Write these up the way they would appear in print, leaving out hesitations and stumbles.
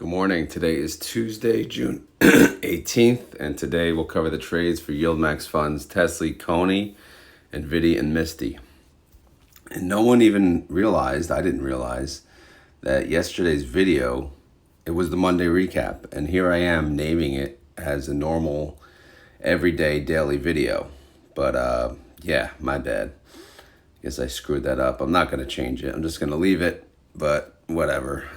Good morning. Today is Tuesday, June 18th, and today we'll cover the trades for YieldMax funds, TSLY, CONY, NVDY, and MSTY. And no one even realized, I didn't realize, that yesterday's video, it was the Monday recap, and here I am naming it as a normal, everyday, daily video. But yeah, my bad. Guess I screwed that up. I'm not going to change it. I'm just going to leave it, but whatever.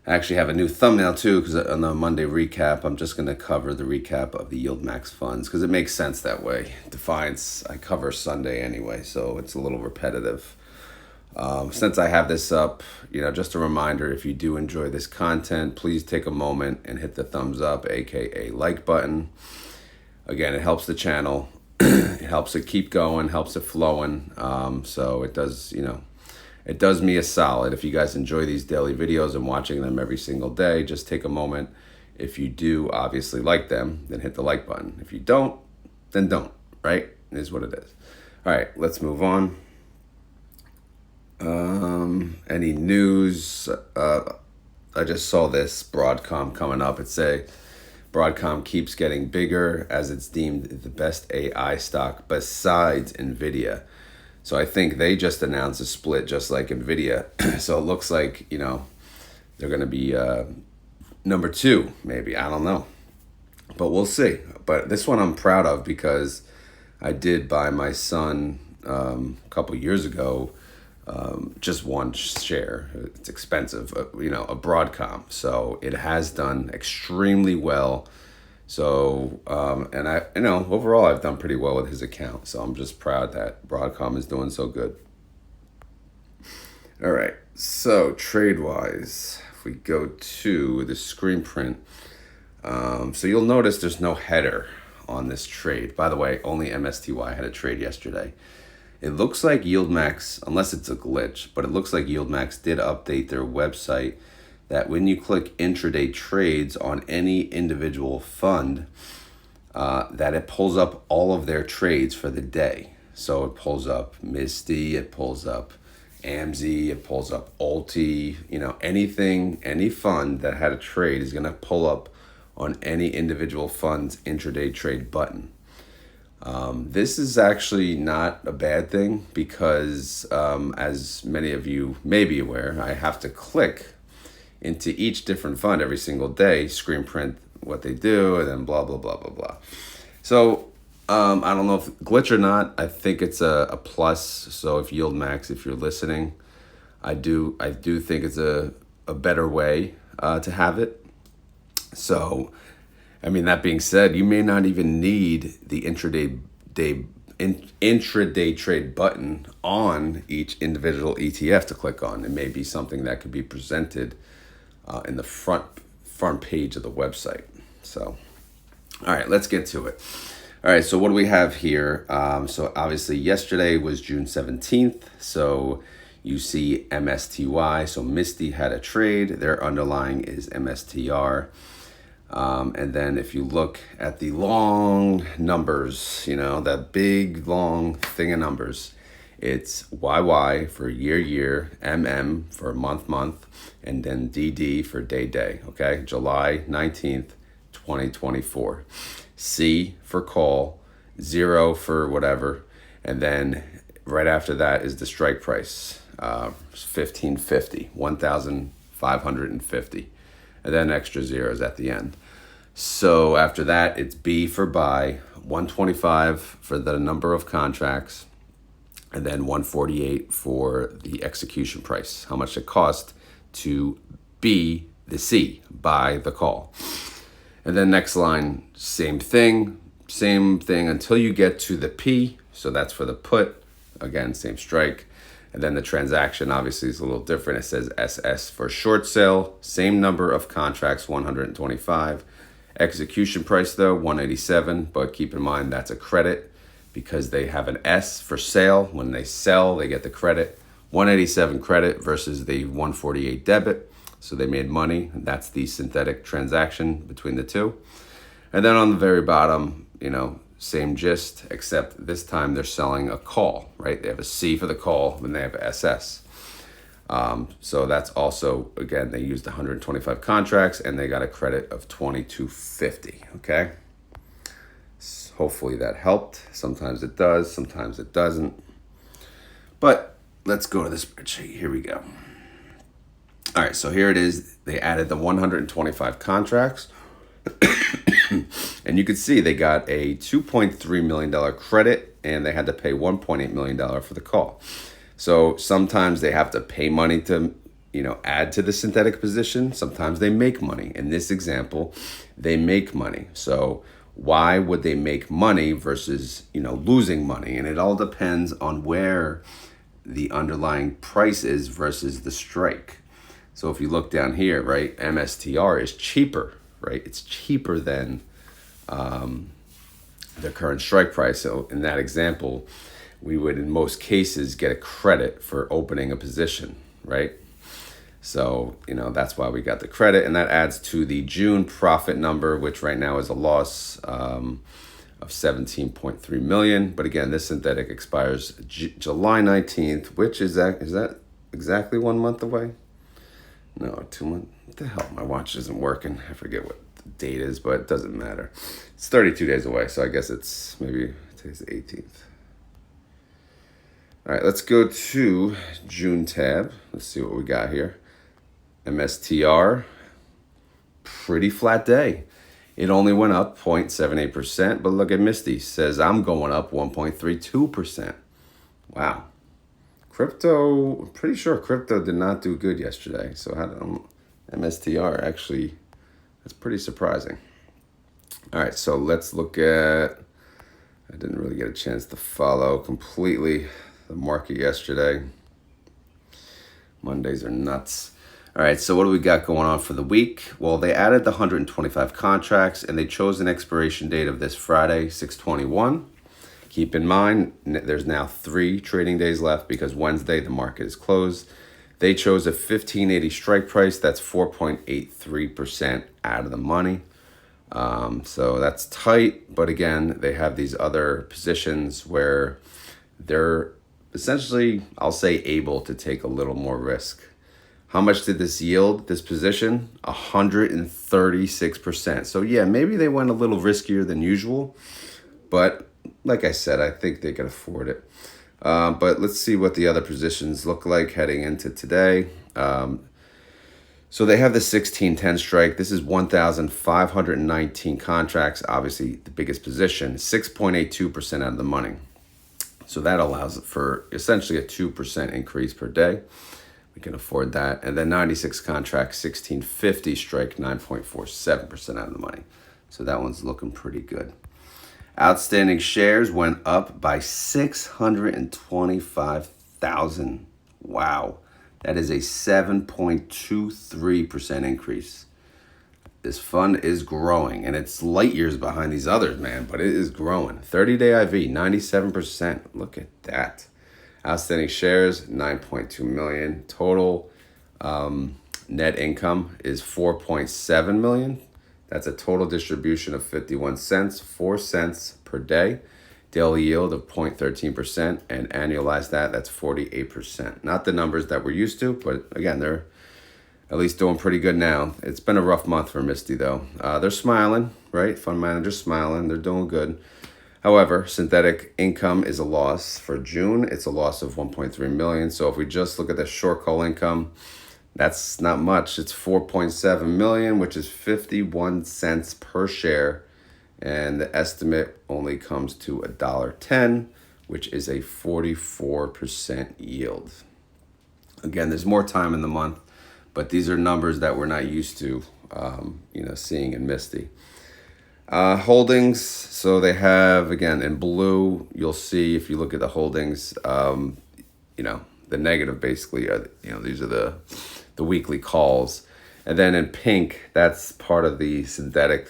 I actually have a new thumbnail too, because on the Monday recap, I'm just going to cover the recap of the YieldMax funds because it makes sense that way. Defiance, I cover Sunday anyway, so it's a little repetitive. Since I have this up, just a reminder, if you do enjoy this content, please take a moment and hit the thumbs up, aka like button. Again, it helps the channel. It helps it keep going, helps it flowing. So it does, it does me a solid. If you guys enjoy these daily videos and watching them every single day, just take a moment. If you do obviously like them, then hit the like button. If you don't, then don't, right? It is what it is. All right, let's move on. Any news? I just saw this Broadcom coming up. It's Broadcom keeps getting bigger as it's deemed the best AI stock besides NVIDIA. So I think they just announced a split just like NVIDIA. So it looks like, they're going to be number 2, maybe. I don't know. But we'll see. But this one I'm proud of because I did buy my son a couple years ago just one share. It's expensive, a Broadcom. So it has done extremely well. So, and I, overall I've done pretty well with his account. So I'm just proud that Broadcom is doing so good. All right. So trade-wise, if we go to the screen print, so you'll notice there's no header on this trade. By the way, only MSTY had a trade yesterday. It looks like YieldMax, unless it's a glitch, but it looks like YieldMax did update their website that when you click intraday trades on any individual fund, that it pulls up all of their trades for the day. So it pulls up MSTY, it pulls up AMZ, it pulls up Ulti, anything, any fund that had a trade is going to pull up on any individual fund's intraday trade button. This is actually not a bad thing because, as many of you may be aware, I have to click into each different fund every single day, screen print what they do, and then blah, blah, blah, blah, blah. So I don't know if glitch or not. I think it's a plus. So if YieldMax, if you're listening, I do think it's a better way to have it. So, that being said, you may not even need the intraday trade button on each individual ETF to click on. It may be something that could be presented in the front page of the website. So, all right, let's get to it. All right, so what do we have here? So obviously yesterday was June 17th. So you see MSTY. So MSTY had a trade. Their underlying is MSTR. And then if you look at the long numbers, that big long thing of numbers, it's YY for year, MM for month, and then DD for day, okay? July 19th, 2024. C for call, 0 for whatever, and then right after that is the strike price, 1550, 1,550, and then extra zeros at the end. So after that, it's B for buy, 125 for the number of contracts, and then 148 for the execution price, how much it cost to be the C, buy the call. And then next line, same thing until you get to the P. So that's for the put, again, same strike. And then the transaction obviously is a little different. It says SS for short sale, same number of contracts, 125. Execution price though, 187, but keep in mind that's a credit because they have an S for sale. When they sell, they get the credit. 187 credit versus the 148 debit. So they made money. And that's the synthetic transaction between the two. And then on the very bottom, same gist, except this time they're selling a call, right? They have a C for the call, and they have SS. So that's also, again, they used 125 contracts and they got a credit of 2250. Okay. So hopefully that helped. Sometimes it does, sometimes it doesn't. But let's go to the spreadsheet. Here we go. All right, so here it is. They added the 125 contracts. And you can see they got a $2.3 million credit and they had to pay $1.8 million for the call. So sometimes they have to pay money to, add to the synthetic position. Sometimes they make money. In this example, they make money. So why would they make money versus, losing money? And it all depends on where the underlying price is versus the strike. So if you look down here, right, MSTR is cheaper, right? It's cheaper than the current strike price. So in that example, we would in most cases get a credit for opening a position, right? So, that's why we got the credit, and that adds to the June profit number, which right now is a loss of 17.3 million. But again, this synthetic expires July 19th, which is that exactly 1 month away? No, 2 months. What the hell? My watch isn't working. I forget what the date is, but it doesn't matter. It's 32 days away, so I guess it's maybe today's the 18th. All right, let's go to June tab. Let's see what we got here. MSTR, pretty flat day. It only went up 0.78%, but look at Misty, says I'm going up 1.32%. Wow. Crypto, I'm pretty sure crypto did not do good yesterday. So MSTR actually, that's pretty surprising. All right, so let's look at, I didn't really get a chance to follow completely the market yesterday. Mondays are nuts. All right, so what do we got going on for the week? Well, they added the 125 contracts and they chose an expiration date of this Friday, 6/21. Keep in mind, there's now 3 trading days left because Wednesday the market is closed. They chose a 1580 strike price. That's 4.83% out of the money. So that's tight. But again, they have these other positions where they're essentially, I'll say, able to take a little more risk. How much did this yield, this position? 136%. So yeah, maybe they went a little riskier than usual. But like I said, I think they can afford it. But let's see what the other positions look like heading into today. So they have the 1610 strike. This is 1,519 contracts. Obviously, the biggest position, 6.82% out of the money. So that allows for essentially a 2% increase per day. We can afford that. And then 96 contracts, 1650 strike, 9.47% out of the money. So that one's looking pretty good. Outstanding shares went up by 625,000. Wow. That is a 7.23% increase. This fund is growing, and it's light years behind these others, man, but it is growing. 30-day IV, 97%. Look at that. Outstanding shares, 9.2 million. Total net income is 4.7 million. That's a total distribution of 51 cents, 4 cents per day. Daily yield of 0.13%, and annualize that's 48%. Not the numbers that we're used to, but again, they're at least doing pretty good now. It's been a rough month for Misty, though. They're smiling, right? Fund managers smiling. They're doing good. However, synthetic income is a loss. For June, it's a loss of 1.3 million. So if we just look at the short call income, that's not much. It's 4.7 million, which is 51 cents per share. And the estimate only comes to $1.10, which is a 44% yield. Again, there's more time in the month, but these are numbers that we're not used to, seeing in Misty. Holdings, so they have, again, in blue, you'll see if you look at the holdings, the negative basically, these are the weekly calls. And then in pink, that's part of the synthetic,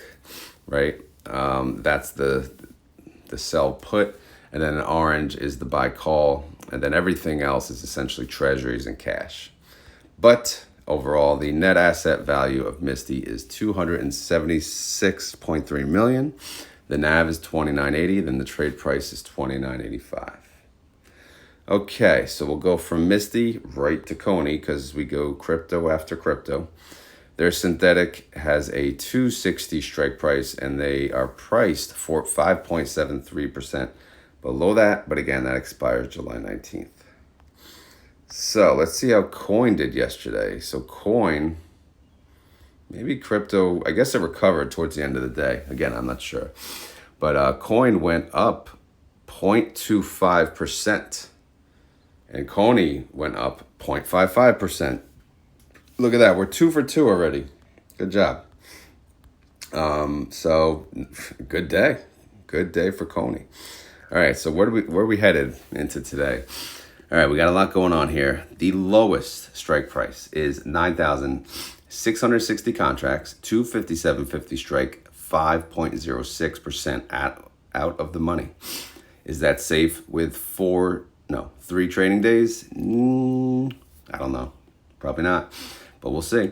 right? That's the sell put. And then in orange is the buy call. And then everything else is essentially treasuries and cash. But overall, the net asset value of Misty is 276.3 million. The NAV is 29.80. Then the trade price is 29.85. Okay, so we'll go from MSTY right to CONY because we go crypto after crypto. Their synthetic has a 260 strike price, and they are priced for 5.73% below that. But again, that expires July 19th. So let's see how Coin did yesterday. So Coin, maybe crypto, I guess it recovered towards the end of the day. Again, I'm not sure. But Coin went up 0.25%. And CONY went up 0.55%. Look at that. We're 2 for 2 already. Good job. So good day. Good day for CONY. All right, so where are we headed into today? All right, we got a lot going on here. The lowest strike price is 9,660 contracts, 257.50 strike, 5.06% out of the money. Is that safe with 3 trading days? I don't know. Probably not, but we'll see.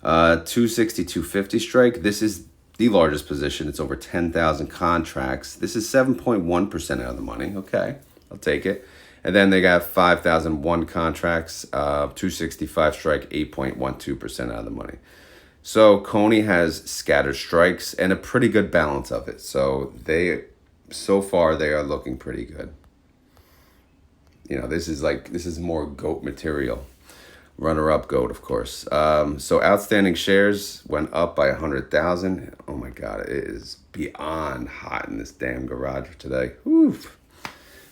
260, 250 strike. This is the largest position. It's over 10,000 contracts. This is 7.1% out of the money. Okay, I'll take it. And then they got 5,001 contracts, 265 strike, 8.12% out of the money. So CONY has scattered strikes and a pretty good balance of it. So far they are looking pretty good. This is more GOAT material. Runner-up GOAT, of course. So outstanding shares went up by 100,000. Oh my God, it is beyond hot in this damn garage today. Oof.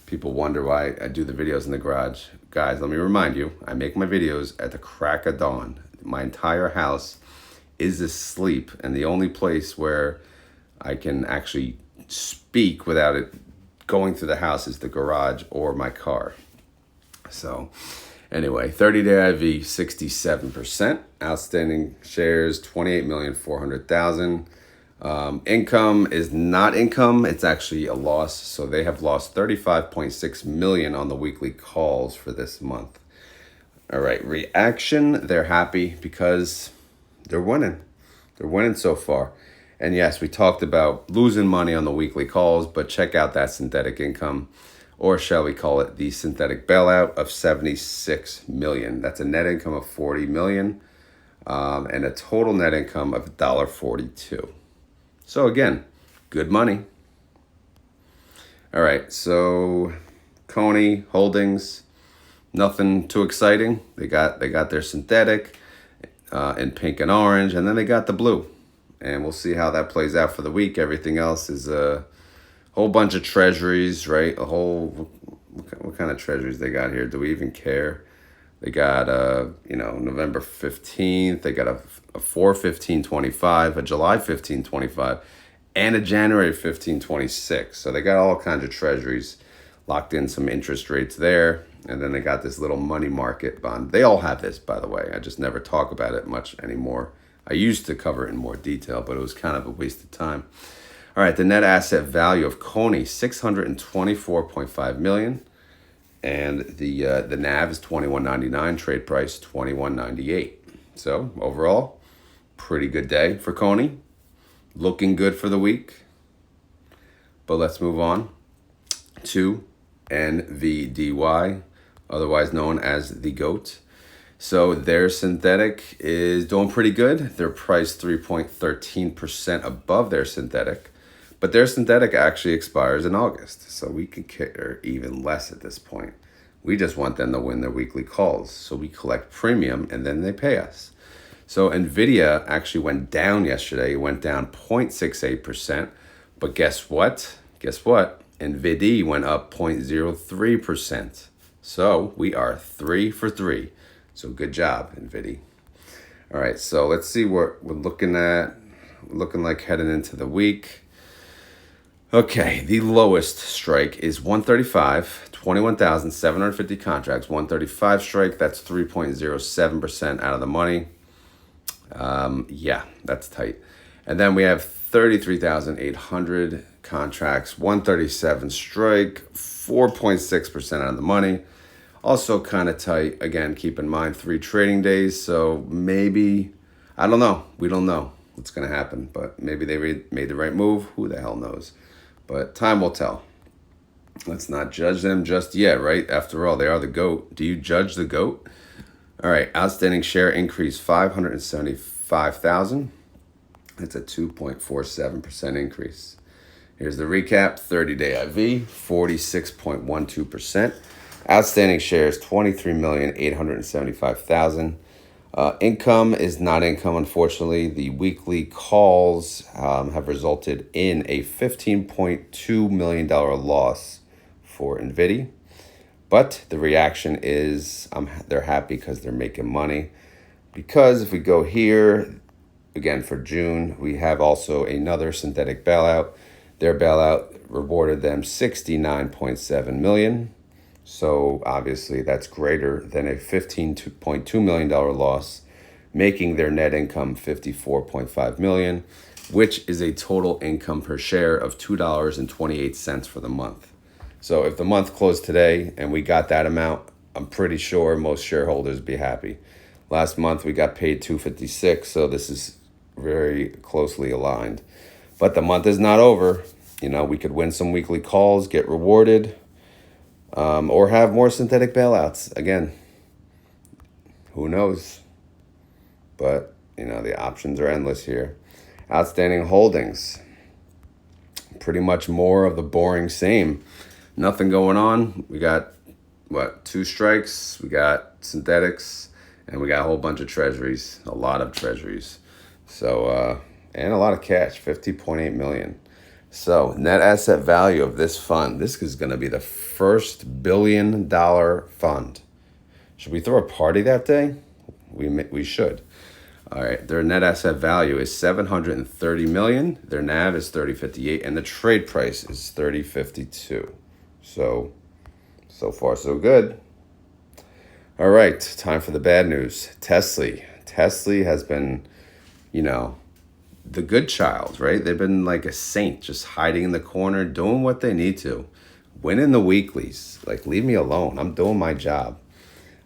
People wonder why I do the videos in the garage. Guys, let me remind you, I make my videos at the crack of dawn. My entire house is asleep, and the only place where I can actually speak without it going through the house is the garage or my car. So anyway, 30-day IV 67%, outstanding shares 28,400,000. Income is not income, it's actually a loss. So they have lost 35.6 million on the weekly calls for this month. All right, reaction, they're happy because they're winning. They're winning so far. And yes, we talked about losing money on the weekly calls, but check out that synthetic income, or shall we call it the synthetic bailout of 76 million. That's a net income of 40 million and a total net income of $1.42. So again, good money. All right, so CONY Holdings, nothing too exciting. They got their synthetic in pink and orange, and then they got the blue. And we'll see how that plays out for the week. Everything else is a whole bunch of treasuries, right? What kind of treasuries they got here? Do we even care? They got November 15th. They got a 4/15/25, a July 15/25, and a January 15/26. So they got all kinds of treasuries, locked in some interest rates there. And then they got this little money market bond. They all have this, by the way. I just never talk about it much anymore. I used to cover it in more detail, but it was kind of a waste of time. All right, the net asset value of CONY, 624.5 million. And the NAV is 21.99, trade price 21.98. So overall, pretty good day for CONY. Looking good for the week. But let's move on to NVDY, otherwise known as the GOAT. So their synthetic is doing pretty good. They're priced 3.13% above their synthetic. But their synthetic actually expires in August, so we can care even less at this point. We just want them to win their weekly calls, so we collect premium and then they pay us. So NVIDIA actually went down yesterday. It went down 0.68%, but guess what? NVDY went up 0.03%. So we are 3 for 3. So good job, NVIDIA. All right, so let's see what we're looking at. We're looking like heading into the week. Okay, the lowest strike is 135, 21,750 contracts, 135 strike. That's 3.07% out of the money. Yeah, that's tight. And then we have 33,800 contracts, 137 strike, 4.6% out of the money. Also kind of tight. Again, keep in mind 3 trading days. So maybe, I don't know. We don't know what's going to happen, but maybe they made the right move. Who the hell knows? But time will tell. Let's not judge them just yet, right? After all, they are the GOAT. Do you judge the GOAT? All right, outstanding share increase 575,000. That's a 2.47% increase. Here's the recap. 30-day IV, 46.12%. Outstanding shares, 23,875,000. Income is not income, unfortunately. The weekly calls have resulted in a $15.2 million loss for NVDY. But the reaction is they're happy because they're making money. Because if we go here, again for June, we have also another synthetic bailout. Their bailout rewarded them $69.7 million. So obviously that's greater than a $15.2 million loss, making their net income $54.5 million, which is a total income per share of $2.28 for the month. So if the month closed today and we got that amount, I'm pretty sure most shareholders would be happy. Last month we got paid $256, so this is very closely aligned. But the month is not over. You know, we could win some weekly calls, get rewarded, or have more synthetic bailouts. Again, who knows? But, you know, the options are endless here. Outstanding holdings. Pretty much more of the boring same. Nothing going on. We got, 2 strikes. We got synthetics. And we got a whole bunch of treasuries. A lot of treasuries. So, and a lot of cash. $50.8 million. So net asset value of this fund, this is going to be the first $1 billion fund. Should we throw a party that day? We should. All right, their net asset value is $730 million. Their NAV is $30.58, and the trade price is $30.52. So far so good. All right, time for the bad news. TSLY. TSLY has been, the good child, right? They've been like a saint, just hiding in the corner, doing what they need to, winning the weeklies. Like, leave me alone. I'm doing my job.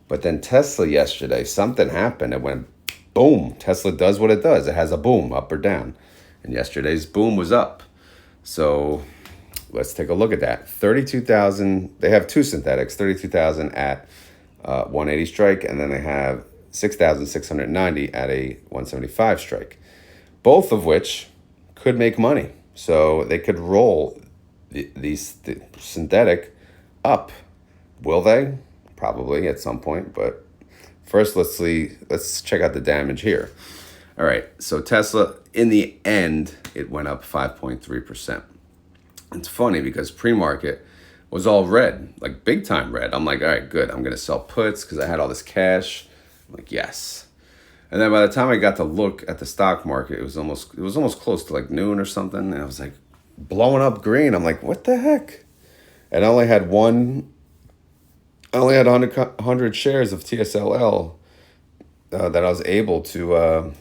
But then Tesla yesterday, something happened. It went boom. Tesla does what it does. It has a boom, up or down. And yesterday's boom was up. So let's take a look at that. 32,000. They have 2 synthetics, 32,000 at 180 strike, and then they have 6,690 at a 175 strike. Both of which could make money. So they could roll the synthetic up. Will they? Probably at some point. But first, let's check out the damage here. All right. So Tesla, in the end, it went up 5.3%. It's funny because pre-market was all red, like big time red. I'm like, all right, good. I'm going to sell puts because I had all this cash. I'm like, yes. And then by the time I got to look at the stock market, it was almost close to like noon or something. And I was like blowing up green. I'm like, what the heck? And I only had 100 shares of TSLY that I was able to,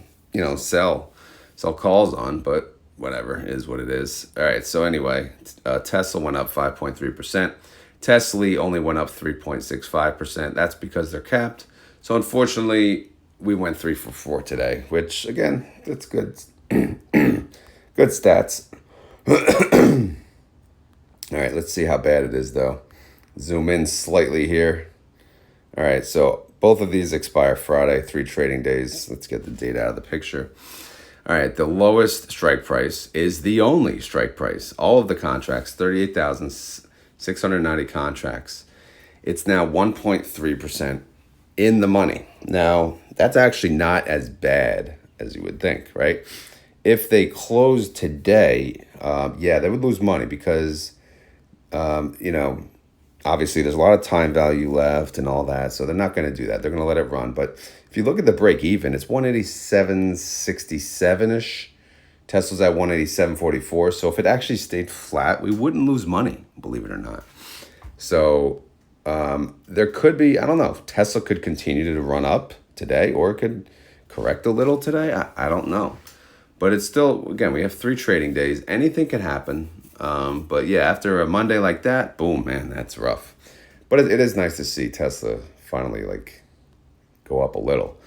sell calls on. But whatever, it is what it is. All right. So anyway, Tesla went up 5.3%. TSLY only went up 3.65%. That's because they're capped. So unfortunately, we went 3 for 4 today, which again, that's good. Good stats. All right, let's see how bad it is though. Zoom in slightly here. All right, so both of these expire Friday, 3 trading days. Let's get the data out of the picture. All right, the lowest strike price is the only strike price. All of the contracts, 38,690 contracts. It's now 1.3% in the money. Now, that's actually not as bad as you would think, right? If they closed today, they would lose money because, obviously there's a lot of time value left and all that. So they're not going to do that. They're going to let it run. But if you look at the break even, it's 187.67-ish. Tesla's at 187.44. So if it actually stayed flat, we wouldn't lose money, believe it or not. So there could be, I don't know, Tesla could continue to run up today or it could correct a little today. I don't know. But it's still, again, we have 3 trading days. Anything can happen. But yeah, after a Monday like that, boom, man, that's rough. But it is nice to see Tesla finally go up a little.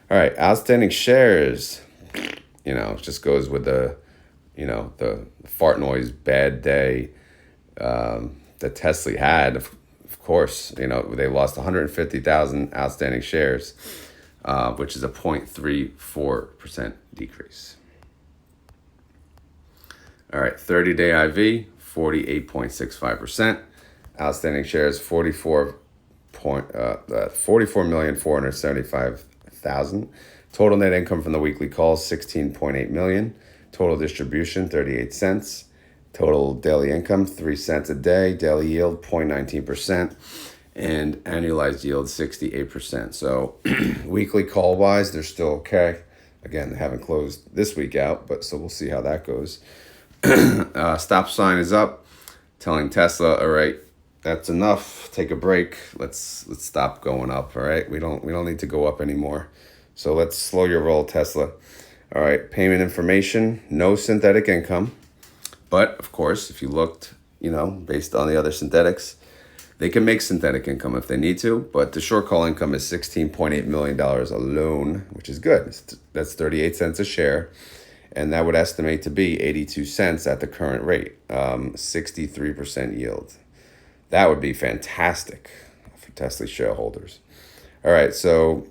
All right, outstanding shares, it just goes with the fart noise, bad day. that TSLY had, of course, they lost 150,000 outstanding shares, which is a 0.34% decrease. All right, 30-day IV, 48.65%. Outstanding shares, 44,475,000. Total net income from the weekly calls, 16.8 million. Total distribution, 38 cents. Total daily income, 3 cents a day. Daily yield, 0.19%. And annualized yield, 68%. So weekly call-wise, they're still okay. Again, they haven't closed this week out, but so we'll see how that goes. Stop sign is up, telling Tesla, all right, that's enough. Take a break. Let's stop going up. All right, we don't need to go up anymore. So let's slow your roll, Tesla. All right, payment information, no synthetic income, but of course, if you looked, based on the other synthetics, they can make synthetic income if they need to. But the short call income is $16.8 million alone, which is good. That's 38 cents a share. And that would estimate to be 82 cents at the current rate, 63% yield. That would be fantastic for TSLY shareholders. All right, so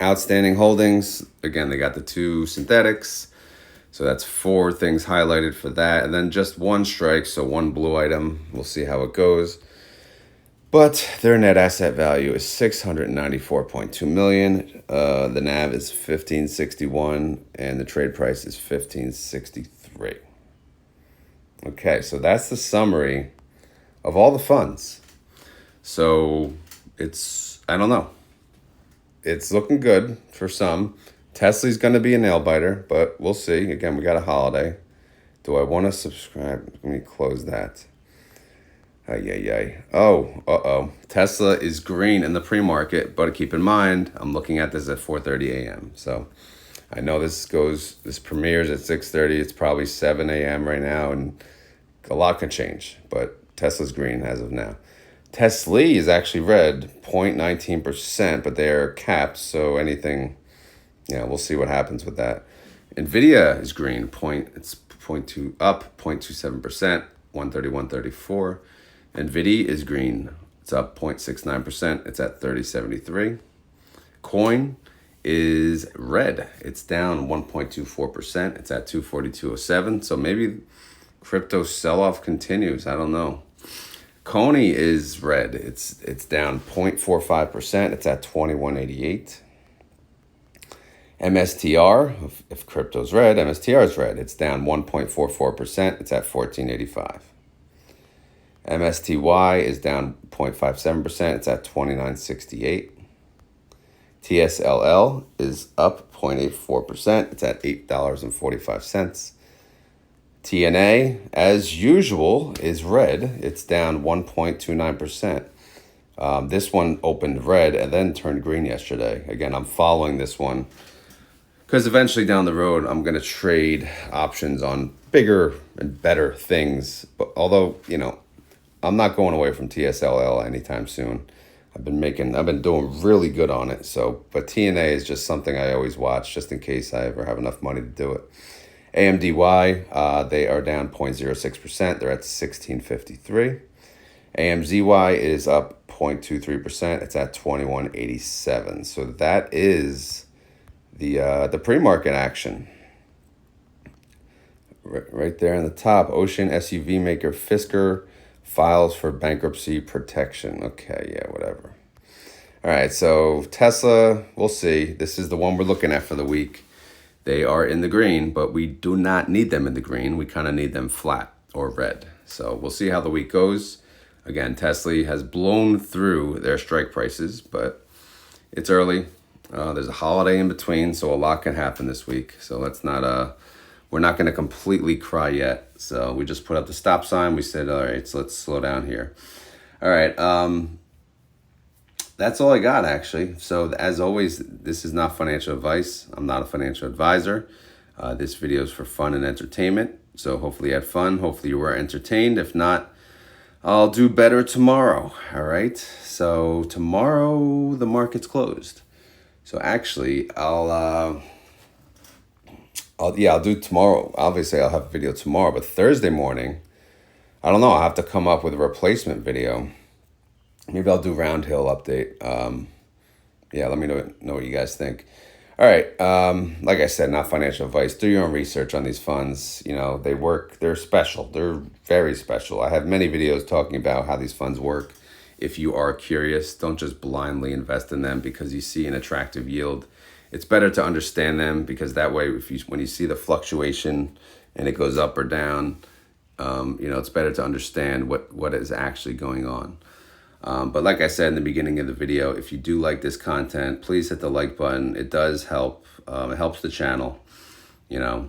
outstanding holdings. Again, they got the 2 synthetics. So that's 4 things highlighted for that. And then just 1 strike, so 1 blue item. We'll see how it goes. But their net asset value is $694.2 million. The NAV is $15.61, and the trade price is $15.63. Okay, so that's the summary of all the funds. So I don't know. It's looking good for some. TSLY's going to be a nail biter, but we'll see. Again, we got a holiday. Do I want to subscribe? Let me close that. Oh, Tesla is green in the pre-market, but keep in mind, I'm looking at this at 4:30 a.m. So I know this premieres at 6:30. It's probably 7 a.m. right now, and a lot can change, but Tesla's green as of now. TSLY is actually red, 0.19%, but they're capped, so anything, we'll see what happens with that. NVDY is green, it's 0.2 up, 0.27%, 131.34. NVDY is green. It's up 0.69%. It's at 30.73. CONY is red. It's down 1.24%. It's at 242.07. So maybe crypto sell-off continues. I don't know. CONY is red. It's down 0.45%. It's at 21.88. MSTR, if crypto's red, MSTR is red. It's down 1.44%. It's at 14.85. MSTY is down 0.57%. It's at 29.68. TSLY is up 0.84%. It's at $8.45. TNA, as usual, is red. It's down 1.29%. This one opened red and then turned green yesterday. Again, I'm following this one because eventually down the road, I'm going to trade options on bigger and better things. But although, I'm not going away from TSLY anytime soon. I've been doing really good on it. But TNA is just something I always watch just in case I ever have enough money to do it. AMDY, they are down 0.06%. They're at 16.53. AMZY is up 0.23%. It's at 21.87. So that is the pre-market action. Right there on the top, Ocean SUV maker Fisker files for bankruptcy protection. Okay, yeah, whatever. All right, so Tesla, we'll see. This is the one we're looking at for the week. They are in the green, but we do not need them in the green. We kind of need them flat or red. So we'll see how the week goes. Again, TSLY has blown through their strike prices, but it's early. There's a holiday in between, so a lot can happen this week. So we're not going to completely cry yet. So we just put up the stop sign. We said, all right, so let's slow down here. All right. That's all I got, actually. So as always, this is not financial advice. I'm not a financial advisor. This video is for fun and entertainment. So hopefully you had fun. Hopefully you were entertained. If not, I'll do better tomorrow. All right. So tomorrow the market's closed. So actually, I'll do tomorrow. Obviously, I'll have a video tomorrow, but Thursday morning, I don't know. I'll have to come up with a replacement video. Maybe I'll do Round Hill update. Yeah, let me know what you guys think. All right. Like I said, not financial advice. Do your own research on these funds. You know, they work. They're special. They're very special. I have many videos talking about how these funds work. If you are curious, don't just blindly invest in them because you see an attractive yield. It's better to understand them because that way, when you see the fluctuation and it goes up or down, it's better to understand what is actually going on. But like I said in the beginning of the video, if you do like this content, please hit the like button. It does help. It helps the channel, and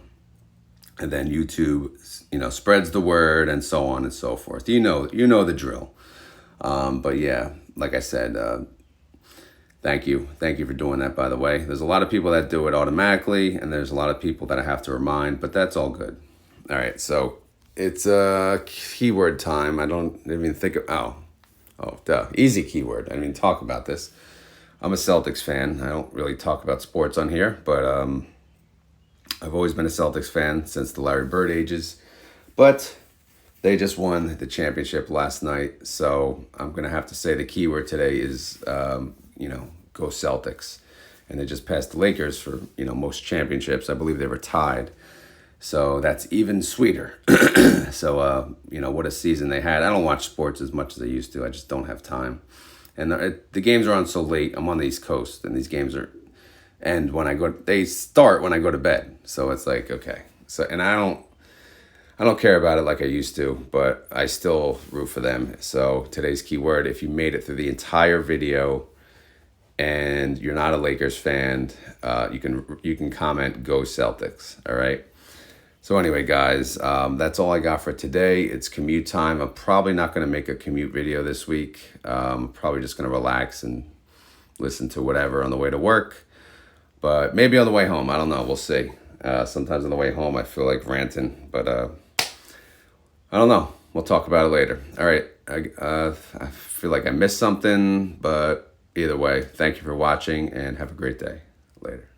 then YouTube, spreads the word and so on and so forth. You know the drill. But yeah, like I said, thank you for doing that, by the way. There's a lot of people that do it automatically, and there's a lot of people that I have to remind, but that's all good. All right, so it's keyword time. I don't even think of, easy keyword. I mean, talk about this. I'm a Celtics fan. I don't really talk about sports on here, but I've always been a Celtics fan since the Larry Bird ages. But they just won the championship last night, so I'm going to have to say the keyword today is, go Celtics. And they just passed the Lakers for, most championships. I believe they were tied. So that's even sweeter. So, what a season they had. I don't watch sports as much as I used to. I just don't have time. And the games are on so late. I'm on the East Coast, and these games they start when I go to bed. So it's like, okay. So, and I don't care about it like I used to, but I still root for them. So today's keyword, if you made it through the entire video and you're not a Lakers fan, you can comment, "Go Celtics." All right. So anyway, guys, that's all I got for today. It's commute time. I'm probably not going to make a commute video this week. Probably just going to relax and listen to whatever on the way to work. But maybe on the way home. I don't know. We'll see. Sometimes on the way home, I feel like ranting. But I don't know. We'll talk about it later. All right. I feel like I missed something. But either way, thank you for watching and have a great day. Later.